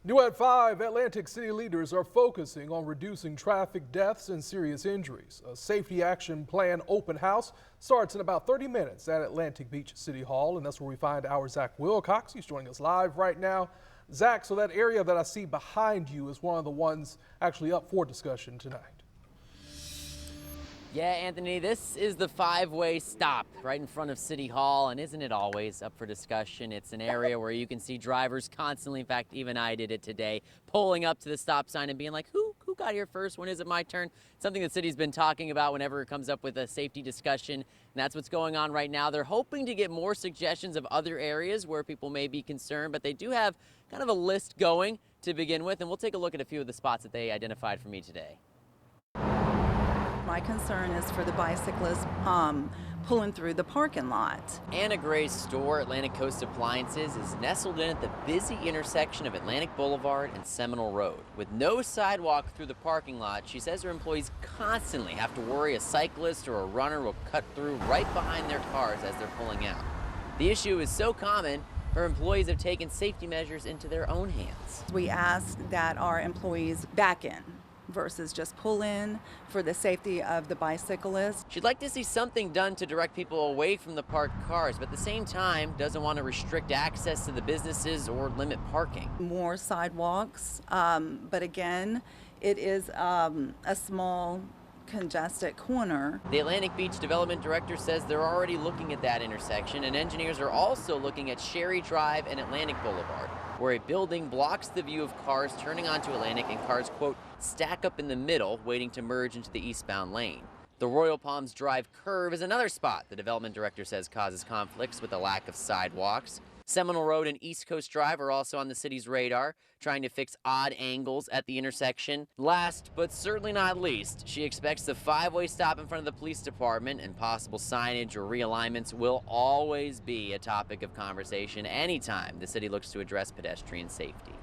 New at 5, Atlantic City leaders are focusing on reducing traffic deaths and serious injuries. A safety action plan open house starts in about 30 minutes at Atlantic Beach City Hall, and that's where we find our Zach Wilcox. He's joining us live right now. Zach, so that area that I see behind you is one of the ones actually up for discussion tonight. Yeah, Anthony, this is the five-way stop right in front of City Hall, and isn't it always up for discussion? It's an area where you can see drivers constantly, in fact, even I did it today, pulling up to the stop sign and being like, who got here first? When is it my turn? Something the city's been talking about whenever it comes up with a safety discussion, and that's what's going on right now. They're hoping to get more suggestions of other areas where people may be concerned, but they do have kind of a list going to begin with, and we'll take a look at a few of the spots that they identified for me today. My concern is for the bicyclists pulling through the parking lot. Anna Gray's store, Atlantic Coast Appliances, is nestled in at the busy intersection of Atlantic Boulevard and Seminole Road. With no sidewalk through the parking lot, she says her employees constantly have to worry a cyclist or a runner will cut through right behind their cars as they're pulling out. The issue is so common, her employees have taken safety measures into their own hands. We ask that our employees back in versus just pull in for the safety of the bicyclists. She'd like to see something done to direct people away from the parked cars, but at the same time doesn't want to restrict access to the businesses or limit parking. More sidewalks, but again, it is a small congested corner. The Atlantic Beach Development Director says they're already looking at that intersection, and engineers are also looking at Sherry Drive and Atlantic Boulevard, where a building blocks the view of cars turning onto Atlantic and cars, quote, stack up in the middle, waiting to merge into the eastbound lane. The Royal Palms Drive curve is another spot the development director says causes conflicts with a lack of sidewalks. Seminole Road and East Coast Drive are also on the city's radar, trying to fix odd angles at the intersection. Last, but certainly not least, she expects the five-way stop in front of the police department and possible signage or realignments will always be a topic of conversation anytime the city looks to address pedestrian safety.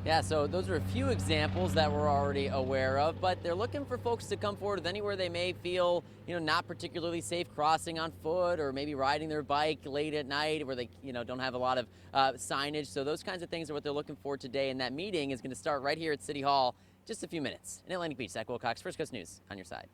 Yeah, so those are a few examples that we're already aware of, but they're looking for folks to come forward with anywhere they may feel, not particularly safe crossing on foot or maybe riding their bike late at night where they, don't have a lot of signage. So those kinds of things are what they're looking for today. And that meeting is going to start right here at City Hall in just a few minutes. In Atlantic Beach, Zach Wilcox, First Coast News, on your side.